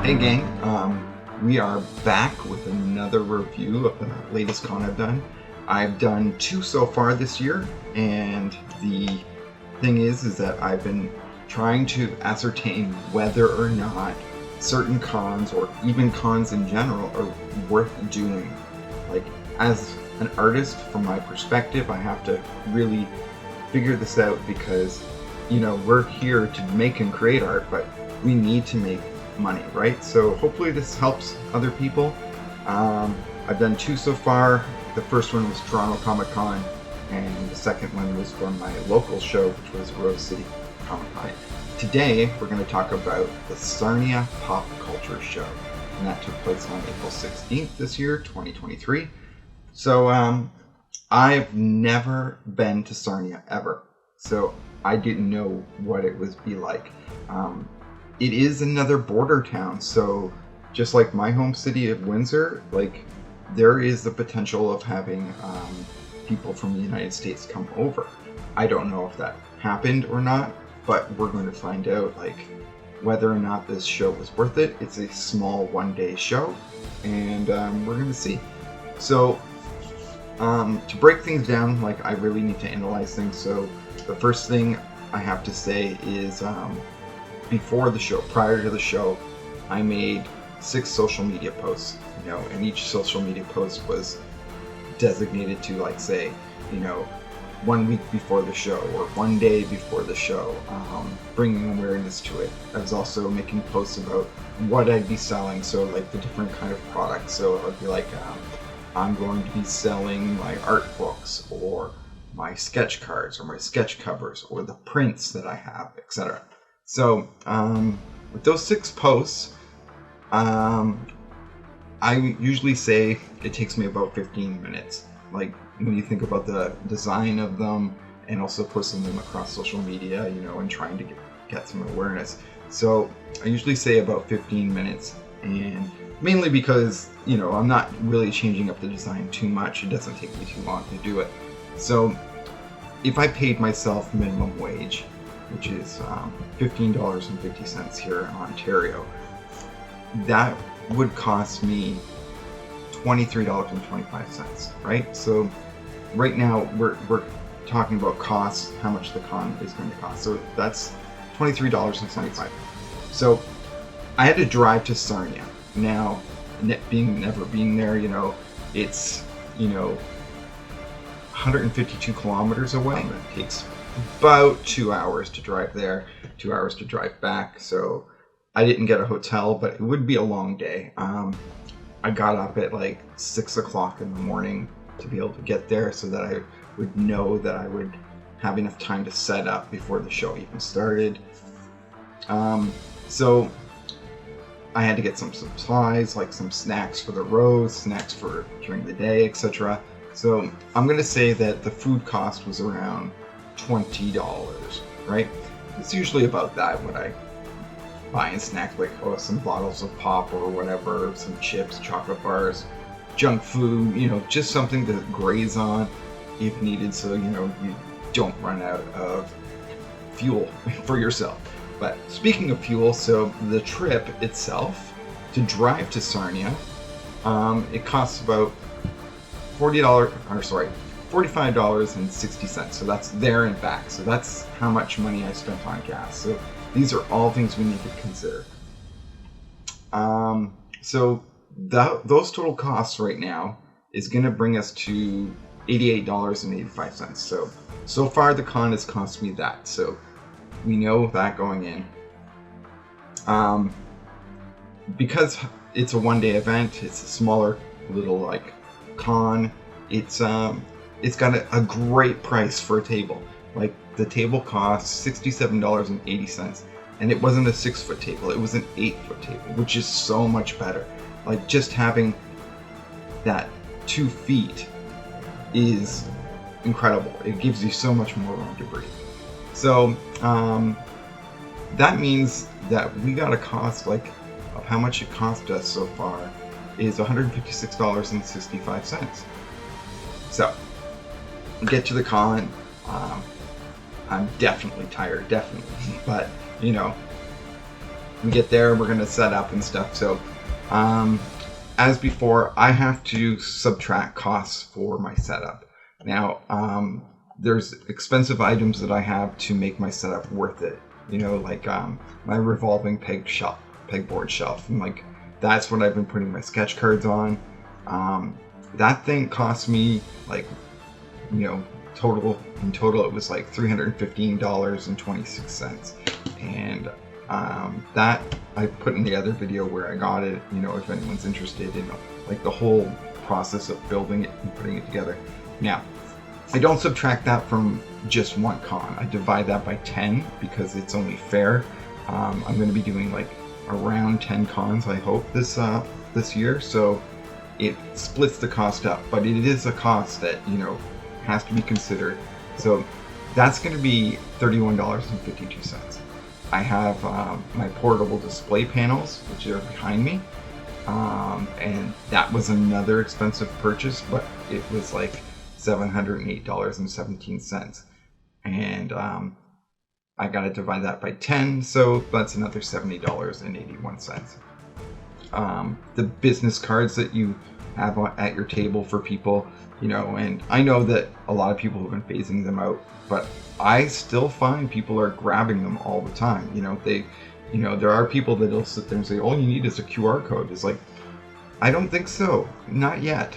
Hey gang, we are back with another review of the latest con I've done. I've done 2 so far this year, and the thing is that I've been trying to ascertain whether or not certain cons, or even cons in general, are worth doing. Like, as an artist, from my perspective, I have to really figure this out because, we're here to make and create art, but we need to make money, right? So hopefully this helps other people. I've done 2 so far. The first one was Toronto Comic Con, and the second one was from my local show, which was Rose City Comic Con. Today we're going to talk about the Sarnia Pop Culture Show, and that took place on April 16th this year, 2023. So I've never been to Sarnia ever, so I didn't know what it would be like. It is another border town, so just like my home city of Windsor, there is the potential of having people from the United States come over. I don't know if that happened or not, but we're going to find out whether or not this show was worth it. It's a small one-day show, and we're going to see. So to break things down, I really need to analyze things. So the first thing I have to say is before the show, prior to the show, I made 6 social media posts, and each social media post was designated to say, 1 week before the show or 1 day before the show, bringing awareness to it. I was also making posts about what I'd be selling, so the different kind of products. So I'd be I'm going to be selling my art books, or my sketch cards, or my sketch covers, or the prints that I have, etc. So, with those 6 posts, I usually say it takes me about 15 minutes. When you think about the design of them, and also posting them across social media, and trying to get some awareness. So, I usually say about 15 minutes, and mainly because, I'm not really changing up the design too much. It doesn't take me too long to do it. So, if I paid myself minimum wage, which is $15.50 here in Ontario, that would cost me $23.25, right? So right now we're talking about costs, how much the con is going to cost. So that's $23.75. So I had to drive to Sarnia. Now, never being there, it's 152 kilometers away. It takes about 2 hours to drive there, 2 hours to drive back. So I didn't get a hotel, but it would be a long day. I got up at 6 o'clock in the morning to be able to get there, so that I would know that I would have enough time to set up before the show even started. So I had to get some supplies, some snacks for the road, snacks for during the day, etc. So I'm going to say that the food cost was around $20, right? It's usually about that when I buy in snacks, some bottles of pop or whatever, some chips, chocolate bars, junk food, just something to graze on if needed, so you don't run out of fuel for yourself. But speaking of fuel, so the trip itself to drive to Sarnia, it costs about $45.60. So that's there and back. So that's how much money I spent on gas. So these are all things we need to consider. So those total costs right now is going to bring us to $88.85. So far the con has cost me that. So we know that going in. Because it's a one-day event, it's a smaller little con. It's got a great price for a table. The table costs $67.80, and it wasn't a 6-foot table, it was an 8-foot table, which is so much better. Just having that 2 feet is incredible. It gives you so much more room to breathe. So that means that we got a cost of how much it cost us so far is $156.65. So get to the con. I'm definitely tired, definitely. But, we get there, we're gonna set up and stuff. So as before, I have to subtract costs for my setup. Now, there's expensive items that I have to make my setup worth it. You know, like my revolving pegboard shelf, and like that's what I've been putting my sketch cards on. That thing cost me like, you know, in total it was like $315.26, and that I put in the other video where I got it. You know, if anyone's interested in like the whole process of building it and putting it together. Now, I don't subtract that from just one con. I divide that by 10 because it's only fair. I'm going to be doing like around 10 cons, I hope, this year. So it splits the cost up, but it is a cost that, you know, has to be considered. So that's going to be $31.52. I have my portable display panels, which are behind me, and that was another expensive purchase, but it was like $708.17, and I gotta divide that by 10, so that's another $70.81. The business cards that you have at your table for people, you know, and I know that a lot of people have been phasing them out, but I still find people are grabbing them all the time. You know, there are people that'll sit there and say, all you need is a QR code. It's like, I don't think so. Not yet.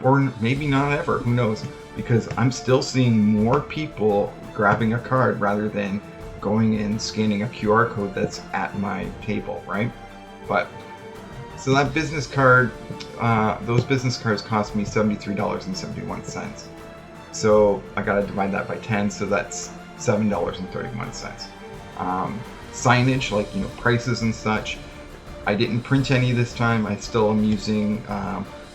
Or maybe not ever. Who knows? Because I'm still seeing more people grabbing a card rather than going and scanning a QR code that's at my table, right? But so that business card, those business cards cost me $73.71. So I gotta divide that by 10, so that's $7.31. Signage, like, you know, prices and such, I didn't print any this time. I still am using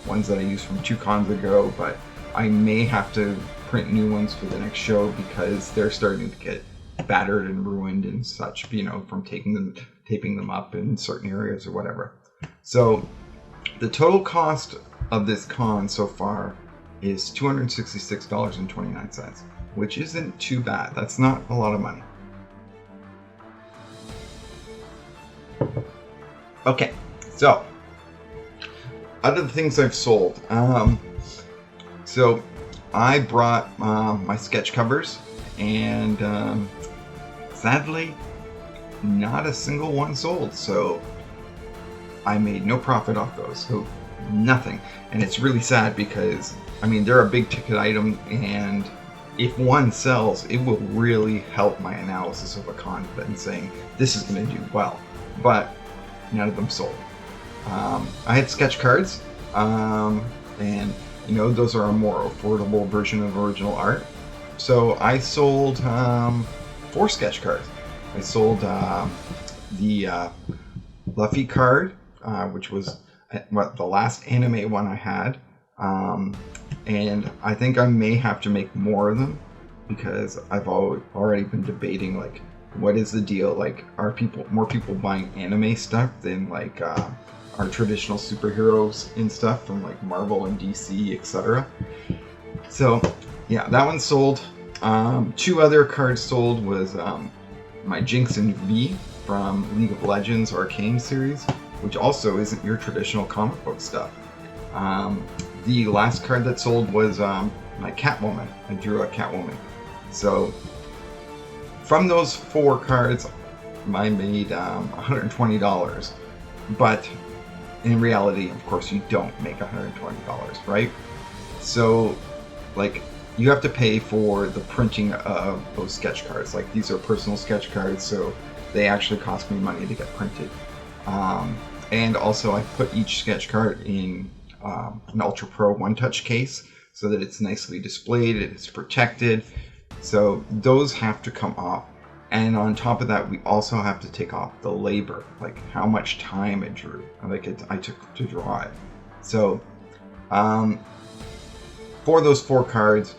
ones that I used from 2 cons ago, but I may have to print new ones for the next show because they're starting to get battered and ruined and such, you know, from taping them up in certain areas or whatever. So the total cost of this con so far is $266.29, which isn't too bad. That's not a lot of money. Okay, so out of the things I've sold, so I brought my sketch covers, and sadly, not a single one sold. So I made no profit off those. So nothing, and it's really sad because I mean they're a big ticket item, and if one sells, it will really help my analysis of a con and saying this is going to do well. But none of them sold. I had sketch cards, and you know, those are a more affordable version of original art. So I sold 4 sketch cards. I sold the Luffy card, which was the last anime one I had, and I think I may have to make more of them because I've already been debating, like, what is the deal? Like, are more people buying anime stuff than like our traditional superheroes and stuff from like Marvel and DC, etc. So yeah, that one sold. 2 other cards sold was my Jinx and V from League of Legends Arcane series, which also isn't your traditional comic book stuff. The last card that sold was my Catwoman. I drew a Catwoman. So from those 4 cards, I made $120. But in reality, of course, you don't make $120, right? So, like, you have to pay for the printing of those sketch cards. Like, these are personal sketch cards, so they actually cost me money to get printed. And also, I put each sketch card in an Ultra Pro one-touch case so that it's nicely displayed, it's protected. So those have to come off. And on top of that, we also have to take off the labor, like how much time I took to draw it. So for those 4 cards,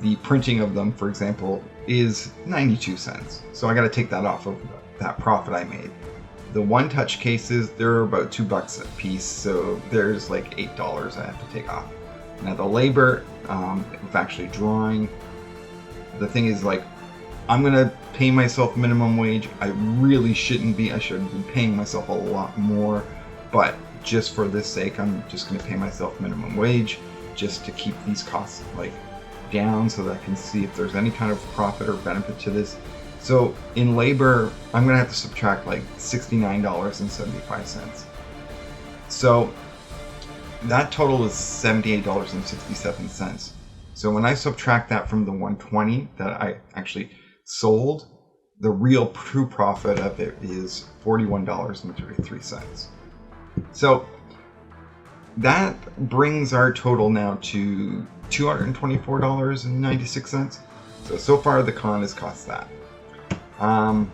the printing of them, for example, is 92 cents. So I got to take that off of that profit I made. The one-touch cases, they're about $2 a piece, so there's like $8 I have to take off. Now the labor of actually drawing, the thing is, like, I'm gonna pay myself minimum wage. I really shouldn't be. I should be paying myself a lot more, but just for this sake, I'm just gonna pay myself minimum wage just to keep these costs like down so that I can see if there's any kind of profit or benefit to this. So in labor, I'm gonna have to subtract like $69.75. So that total is $78.67. So when I subtract that from the 120 that I actually sold, the real true profit of it is $41.33. So that brings our total now to $224.96. So far the con has cost that. I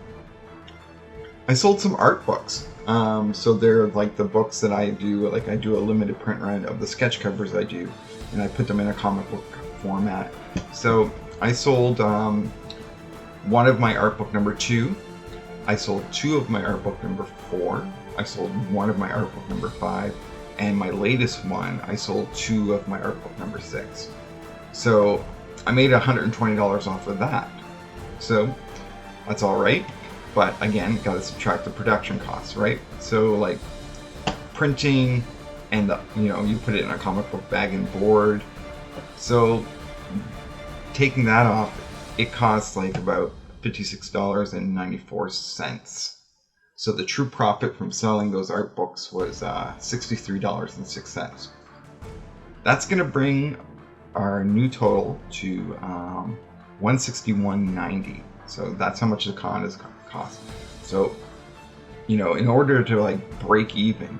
sold some art books. So they're like the books that I do, like I do a limited print run of the sketch covers I do, and I put them in a comic book format. So I sold one of my art book number 2. I sold 2 of my art book number 4. I sold one of my art book number 5. And my latest one, I sold 2 of my art book number 6. So I made $120 off of that. So that's all right. But again, got to subtract the production costs, right? So like printing and you put it in a comic book bag and board. So taking that off, it costs like about $56.94. So the true profit from selling those art books was $63.06. That's going to bring our new total to $161.90. So that's how much the con is cost. So, in order to like break even,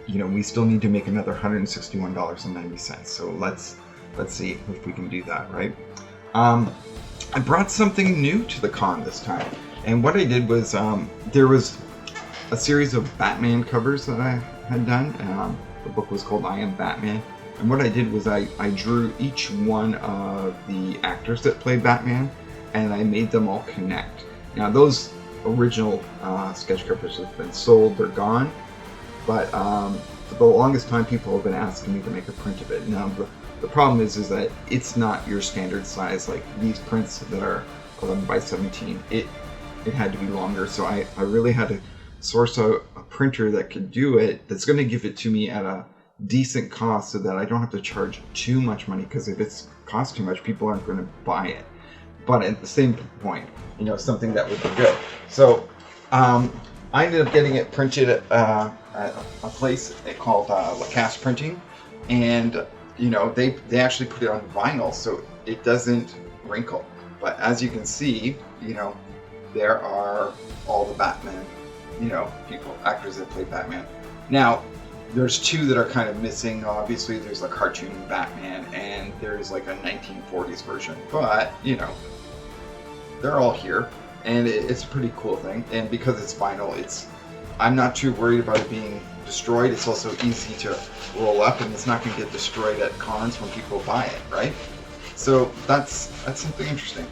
we still need to make another $161.90. So let's see if we can do that, right? I brought something new to the con this time. And what I did was, there was a series of Batman covers that I had done. The book was called I Am Batman. And what I did was I drew each one of the actors that played Batman, and I made them all connect. Now those original sketch covers have been sold, they're gone. But for the longest time people have been asking me to make a print of it. Now the problem is that it's not your standard size. Like these prints that are 11 by 17, it had to be longer. So I really had to source a printer that could do it, that's going to give it to me at a decent cost so that I don't have to charge too much money, because if it's cost too much, people aren't going to buy it. But at the same point, something that would be good. So I ended up getting it printed at a place called Lacasse Printing, and they actually put it on vinyl so it doesn't wrinkle. But as you can see, there are all the Batman, actors that play Batman. Now, there's 2 that are kind of missing. Obviously, there's a cartoon Batman, and there's like a 1940s version. But, they're all here, and it's a pretty cool thing. And because it's vinyl, I'm not too worried about it being destroyed. It's also easy to roll up, and it's not going to get destroyed at cons when people buy it, right? So that's something interesting.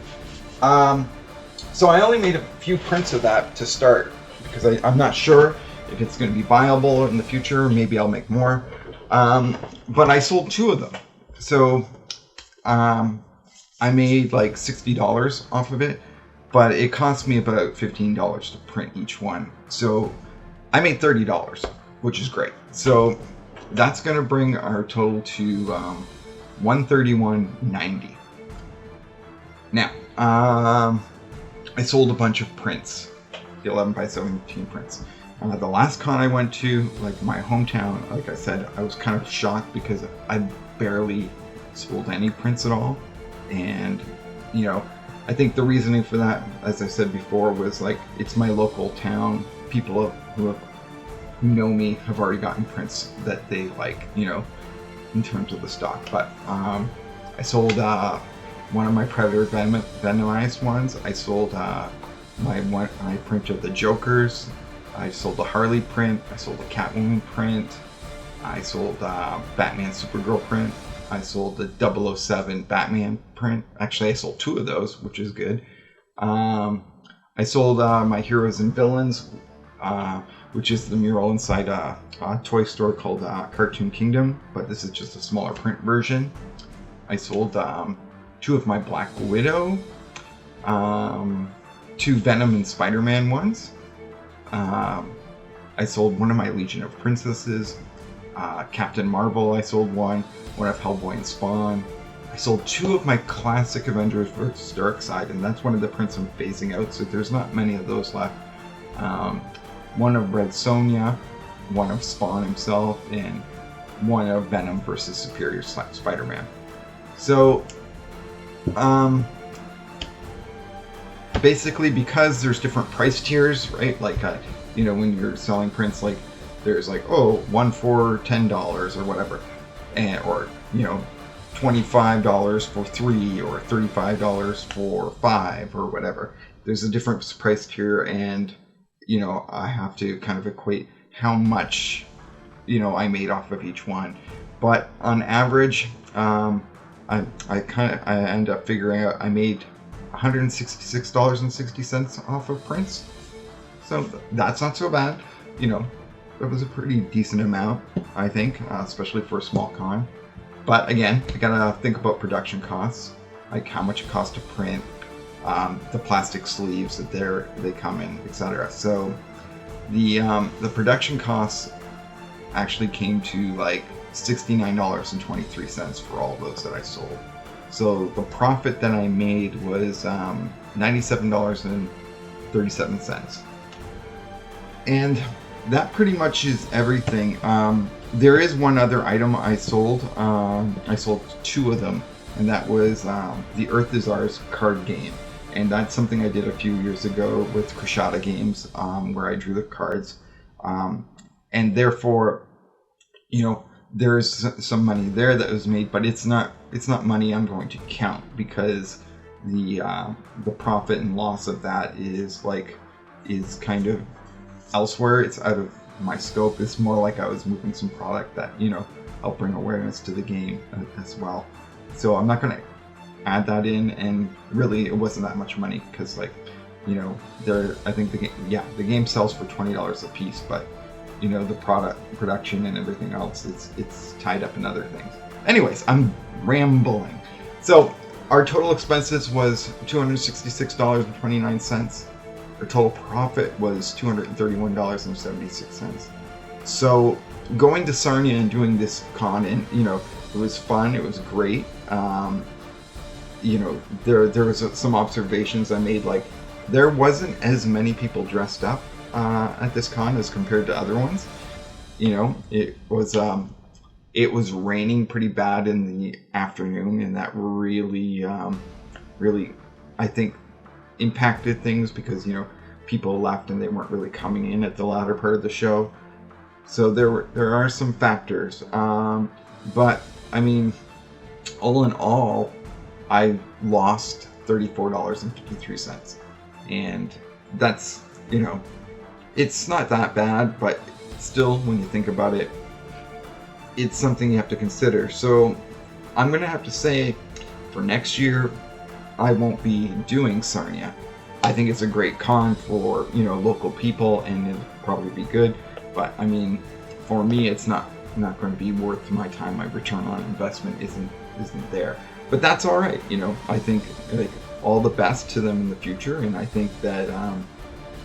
So I only made a few prints of that to start, because I'm not sure if it's going to be viable in the future. Maybe I'll make more. But I sold 2 of them. So I made like $60 off of it, but it cost me about $15 to print each one. So I made $30, which is great. So that's going to bring our total to $131.90. Now, I sold a bunch of prints, the 11 by 17 prints. The last con I went to, like my hometown, like I said, I was kind of shocked because I barely sold any prints at all. And, I think the reasoning for that, as I said before, was like, it's my local town. People who know me have already gotten prints that they like, in terms of the stock. But I sold one of my Predator Venomized ones. I sold my print of the Jokers. I sold the Harley print. I sold the Catwoman print. I sold Batman Supergirl print. I sold the 007 Batman print. Actually, I sold 2 of those, which is good. I sold my Heroes and Villains, which is the mural inside a toy store called Cartoon Kingdom, but this is just a smaller print version. I sold 2 of my Black Widow, 2 Venom and Spider-Man ones. I sold one of my Legion of Princesses. Captain Marvel, I sold one of Hellboy and Spawn. I sold 2 of my classic Avengers vs. Darkseid, and that's one of the prints I'm phasing out, so there's not many of those left. One of Red Sonja, one of Spawn himself, and one of Venom vs. Superior Spider-Man. So, basically, because there's different price tiers, right? Like, when you're selling prints, like, there's like, one for $10 or whatever, or $25 for 3 or $35 for 5 or whatever. There's a different price tier, and I have to kind of equate how much I made off of each one. But on average, I end up figuring out I made $166.60 off of prints. So that's not so bad. It was a pretty decent amount, I think, especially for a small con. But again, I gotta think about production costs, like how much it costs to print, the plastic sleeves that they come in, etc. So the production costs actually came to like $69.23 for all of those that I sold. So the profit that I made was $97.37. And that pretty much is everything. There is one other item I sold. I sold 2 of them, and that was the Earth Is Ours card game. And that's something I did a few years ago with Krishada Games, where I drew the cards. And therefore, there's some money there that was made, but it's not money I'm going to count, because the profit and loss of that is kind of elsewhere. It's out of my scope. It's more like I was moving some product that help bring awareness to the game as well. So I'm not going to add that in, and really it wasn't that much money, because I think the game sells for $20 a piece, but the production and everything else, it's tied up in other things. Anyways, I'm rambling. So our total expenses was $266.29. Our total profit was $231.76. So going to Sarnia and doing this con, and it was fun. It was great. There was some observations I made. Like, there wasn't as many people dressed up at this con as compared to other ones. It was raining pretty bad in the afternoon, and that really I think impacted things, because people left and they weren't really coming in at the latter part of the show. So there are some factors, but I mean, all in all, I lost $34.53, and that's it's not that bad, but still, when you think about it, it's something you have to consider. So I'm gonna have to say, for next year, I won't be doing Sarnia. I think it's a great con for local people, and it'll probably be good. But I mean, for me, it's not going to be worth my time. My return on investment isn't there. But that's all right. I think all the best to them in the future, and I think that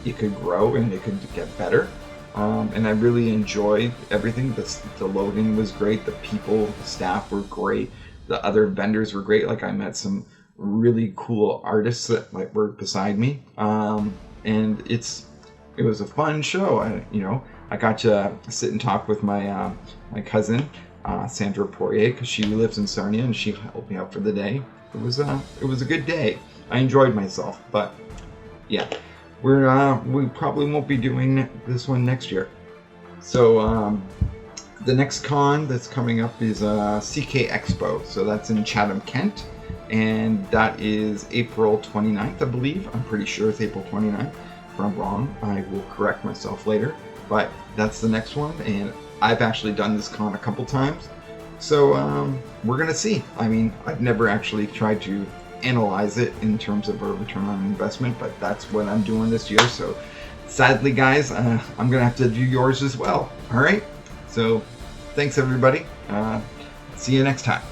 it could grow and it could get better. And I really enjoyed everything. The loading was great. The people, the staff were great. The other vendors were great. Like, I met some really cool artists that were beside me. And it was a fun show. I got to sit and talk with my cousin, Sandra Poirier, because she lives in Sarnia, and she helped me out for the day. It was a good day. I enjoyed myself. But yeah, we probably won't be doing this one next year. So the next con that's coming up is CK Expo. So that's in Chatham, Kent, and that is April 29th, I believe. I'm pretty sure it's April 29th. If I'm wrong, I will correct myself later. But that's the next one, and I've actually done this con a couple times. So we're gonna see. I mean, I've never actually tried to analyze it in terms of a return on investment, but that's what I'm doing this year. So sadly, guys, I'm gonna have to do yours as well. All right. So thanks, everybody. See you next time.